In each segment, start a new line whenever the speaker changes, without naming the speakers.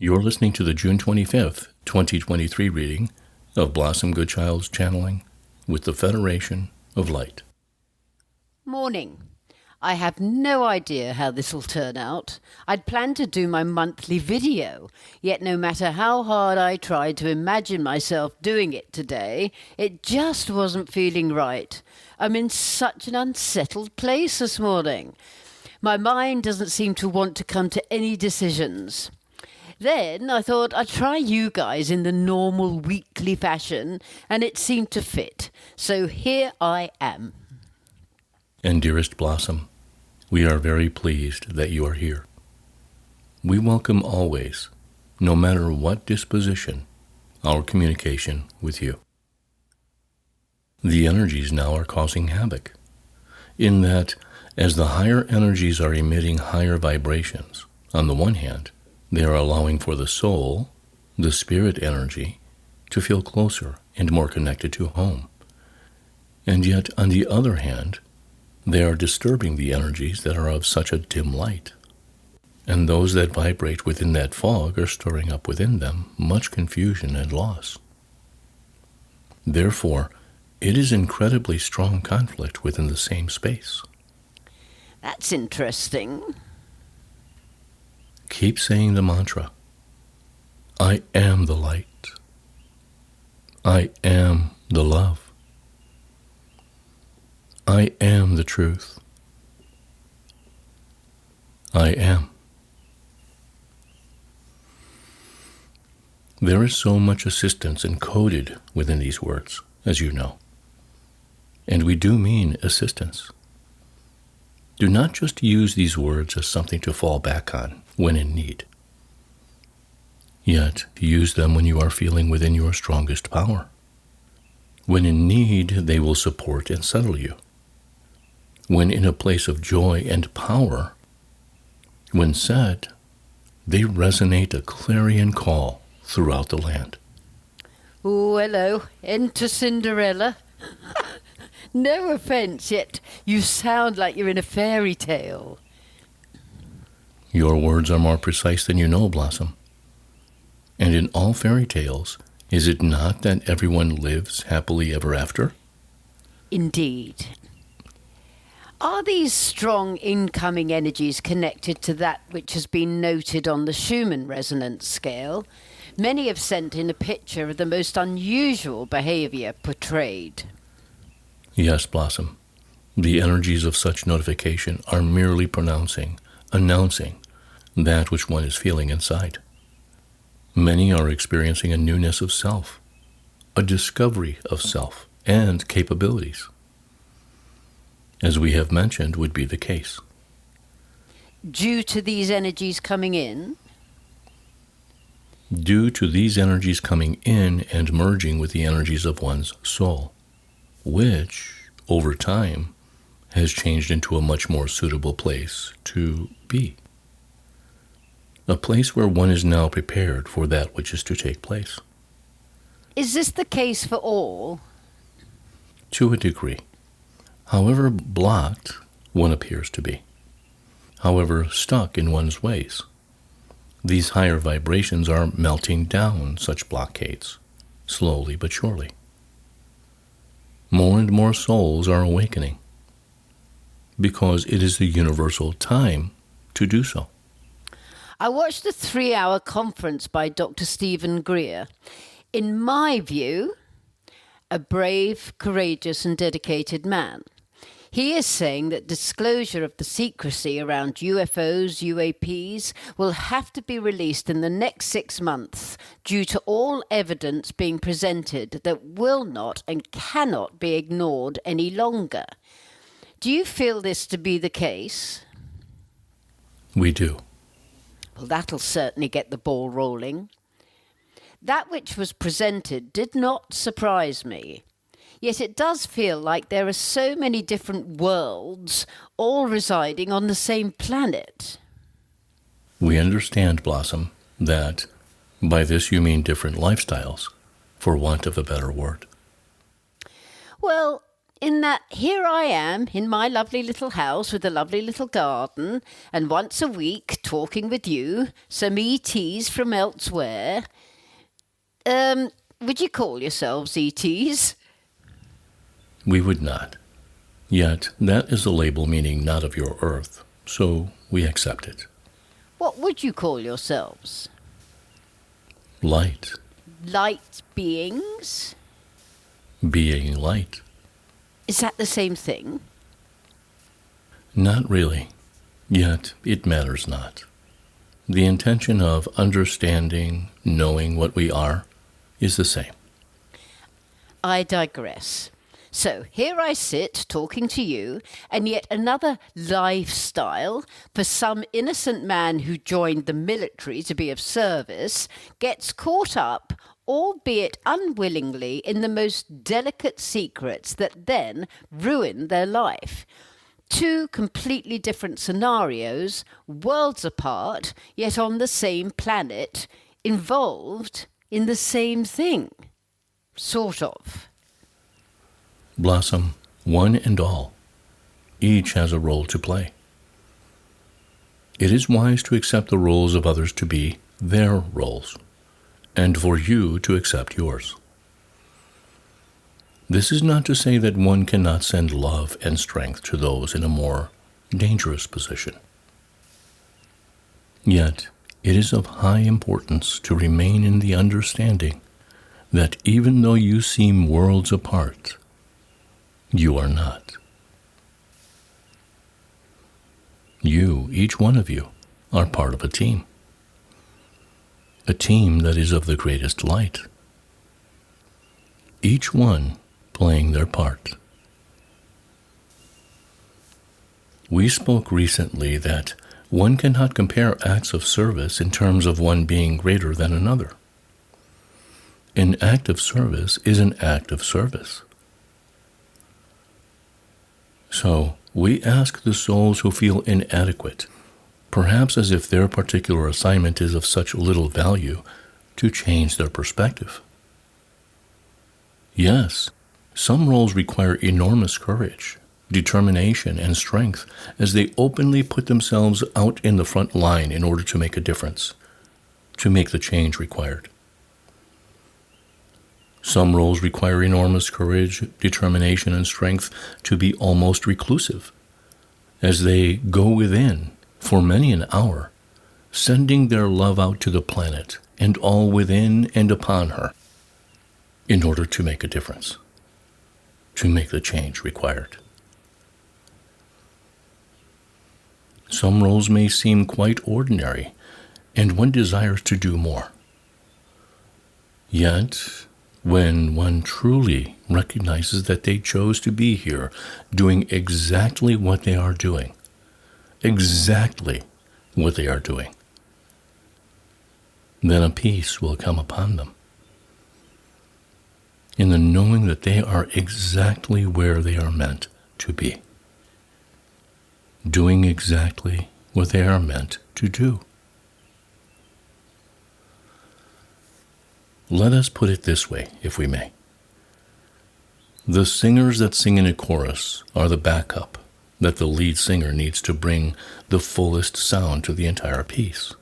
You're listening to the June 25th, 2023 reading of Blossom Goodchild's channeling with the Federation of Light.
Morning. I have no idea how this will turn out. I'd planned to do my monthly video, yet no matter how hard I tried to imagine myself doing it today, it just wasn't feeling right. I'm in such an unsettled place this morning. My mind doesn't seem to want to come to any decisions. Then I thought I'd try you guys in the normal weekly fashion, and it seemed to fit. So here I am.
And dearest Blossom, we are very pleased that you are here. We welcome always, no matter what disposition, our communication with you. The energies now are causing havoc, in that as the higher energies are emitting higher vibrations, on the one hand, they are allowing for the soul, the spirit energy, to feel closer and more connected to home. And yet, on the other hand, they are disturbing the energies that are of such a dim light. And those that vibrate within that fog are stirring up within them much confusion and loss. Therefore, it is incredibly strong conflict within the same space.
That's interesting.
Keep saying the mantra. I am the light. I am the love. I am the truth. I am. There is so much assistance encoded within these words, as you know. And we do mean assistance. Do not just use these words as something to fall back on when in need. Yet, use them when you are feeling within your strongest power. When in need, they will support and settle you. When in a place of joy and power, when said, they resonate a clarion call throughout the land.
Oh, hello. Enter Cinderella. No offense, yet you sound like you're in a fairy tale.
Your words are more precise than you know, Blossom. And in all fairy tales, is it not that everyone lives happily ever after?
Indeed. Are these strong incoming energies connected to that which has been noted on the Schumann resonance scale? Many have sent in a picture of the most unusual behavior portrayed.
Yes, Blossom. The energies of such notification are merely announcing that which one is feeling inside. Many are experiencing a newness of self, a discovery of self and capabilities, as we have mentioned would be the case.
Due to these energies coming in?
Due to these energies coming in and merging with the energies of one's soul, which, over time, has changed into a much more suitable place to be. A place where one is now prepared for that which is to take place.
Is this the case for all?
To a degree. However blocked one appears to be. However stuck in one's ways. These higher vibrations are melting down such blockades, slowly but surely. More and more souls are awakening, because it is the universal time to do so.
I watched a 3-hour conference by Dr. Stephen Greer. In my view, a brave, courageous and dedicated man. He is saying that disclosure of the secrecy around UFOs, UAPs, will have to be released in the next 6 months due to all evidence being presented that will not and cannot be ignored any longer. Do you feel this to be the case?
We do.
Well, that'll certainly get the ball rolling. That which was presented did not surprise me. Yet it does feel like there are so many different worlds all residing on the same planet.
We understand, Blossom, that by this you mean different lifestyles, for want of a better word.
Well, In that here I am in my lovely little house with a lovely little garden, and once a week talking with you, some ETs from elsewhere. Would you call yourselves ETs?
We would not. Yet that is a label meaning not of your earth, so we accept it.
What would you call yourselves?
Light.
Light beings?
Being light.
Is that the same thing?
Not really. Yet it matters not. The intention of understanding, knowing what we are, is the same.
I digress. So here I sit talking to you, and yet another lifestyle for some innocent man who joined the military to be of service gets caught up, albeit unwillingly, in the most delicate secrets that then ruin their life. Two completely different scenarios, worlds apart, yet on the same planet, involved in the same thing. Sort of.
Blossom, one and all, each has a role to play. It is wise to accept the roles of others to be their roles, and for you to accept yours. This is not to say that one cannot send love and strength to those in a more dangerous position. Yet, it is of high importance to remain in the understanding that even though you seem worlds apart, you are not. You, each one of you, are part of a team that is of the greatest light, each one playing their part. We spoke recently that one cannot compare acts of service in terms of one being greater than another. An act of service is an act of service. So, we ask the souls who feel inadequate, perhaps as if their particular assignment is of such little value, to change their perspective. Yes, some roles require enormous courage, determination, and strength as they openly put themselves out in the front line in order to make a difference, to make the change required. Some roles require enormous courage, determination, and strength to be almost reclusive, as they go within for many an hour, sending their love out to the planet and all within and upon her, in order to make a difference, to make the change required. Some roles may seem quite ordinary, and one desires to do more. Yet, when one truly recognizes that they chose to be here doing exactly what they are doing, then a peace will come upon them, in the knowing that they are exactly where they are meant to be, doing exactly what they are meant to do. Let us put it this way, if we may. The singers that sing in a chorus are the backup that the lead singer needs to bring the fullest sound to the entire piece.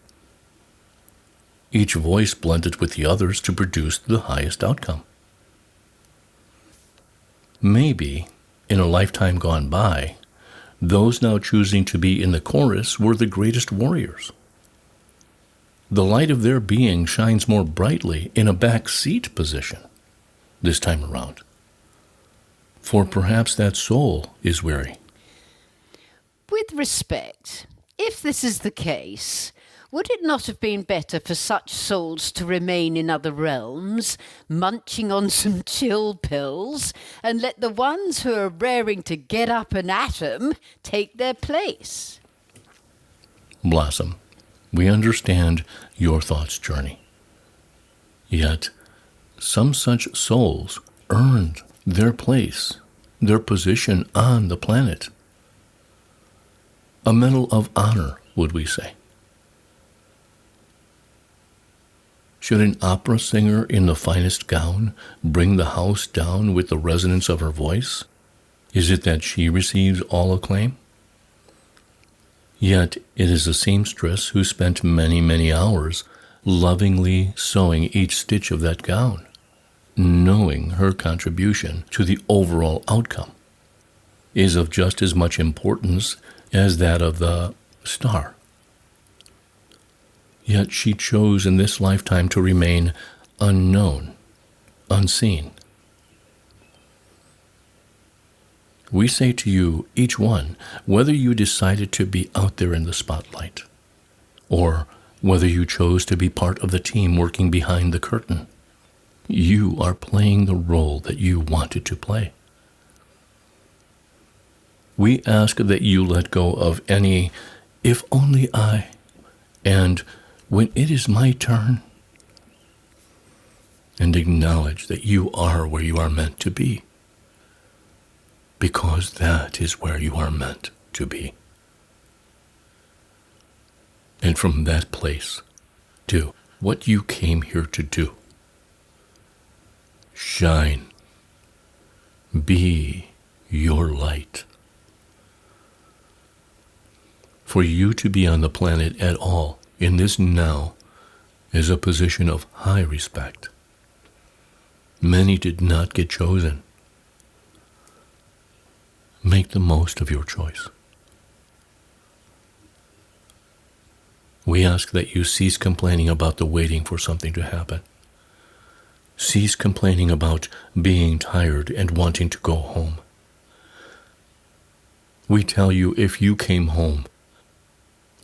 Each voice blended with the others to produce the highest outcome. Maybe, in a lifetime gone by, those now choosing to be in the chorus were the greatest warriors. The light of their being shines more brightly in a back seat position this time around. For perhaps that soul is weary.
With respect, if this is the case, would it not have been better for such souls to remain in other realms, munching on some chill pills, and let the ones who are raring to get up an atom take their place?
Blossom, we understand your thought's journey. Yet, some such souls earned their place, their position on the planet. A medal of honor, would we say. Should an opera singer in the finest gown bring the house down with the resonance of her voice? Is it that she receives all acclaim? Yet it is a seamstress who spent many, many hours lovingly sewing each stitch of that gown, knowing her contribution to the overall outcome is of just as much importance as that of the star. Yet she chose in this lifetime to remain unknown, unseen. We say to you, each one, whether you decided to be out there in the spotlight, or whether you chose to be part of the team working behind the curtain, you are playing the role that you wanted to play. We ask that you let go of any, if only I, and when it is my turn, and acknowledge that you are where you are meant to be, because that is where you are meant to be. And from that place, do what you came here to do. Shine. Be your light. For you to be on the planet at all in this now is a position of high respect. Many did not get chosen. Make the most of your choice. We ask that you cease complaining about the waiting for something to happen. Cease complaining about being tired and wanting to go home. We tell you, if you came home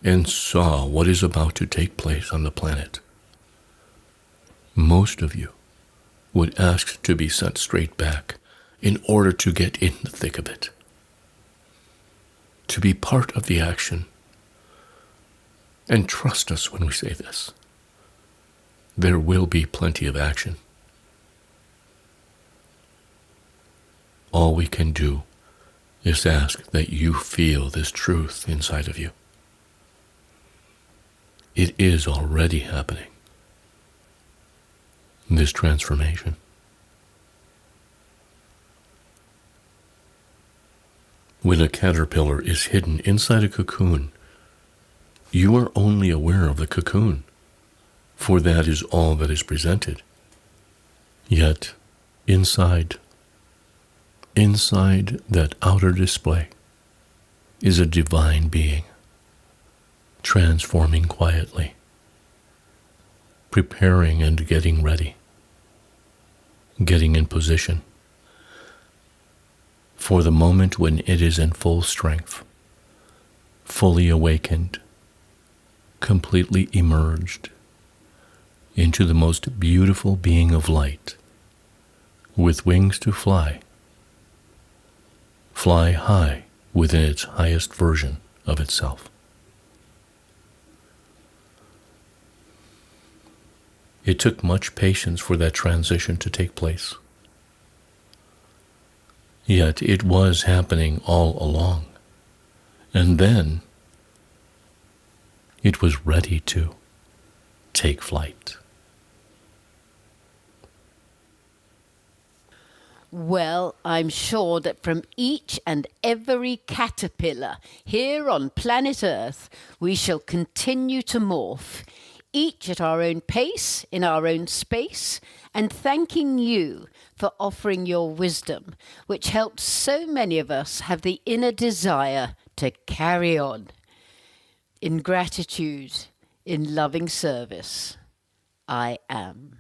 and saw what is about to take place on the planet, most of you would ask to be sent straight back in order to get in the thick of it, to be part of the action. And trust us when we say this. There will be plenty of action. All we can do is ask that you feel this truth inside of you. It is already happening. This transformation. When a caterpillar is hidden inside a cocoon, you are only aware of the cocoon, for that is all that is presented. Yet, inside that outer display, is a divine being, transforming quietly, preparing and getting ready, getting in position for the moment when it is in full strength, fully awakened, completely emerged into the most beautiful being of light, with wings to fly high within its highest version of itself. It took much patience for that transition to take place. Yet it was happening all along. And then it was ready to take flight.
Well, I'm sure that from each and every caterpillar here on planet Earth, we shall continue to morph, each at our own pace, in our own space, and thanking you for offering your wisdom, which helped so many of us have the inner desire to carry on. In gratitude, in loving service, I am.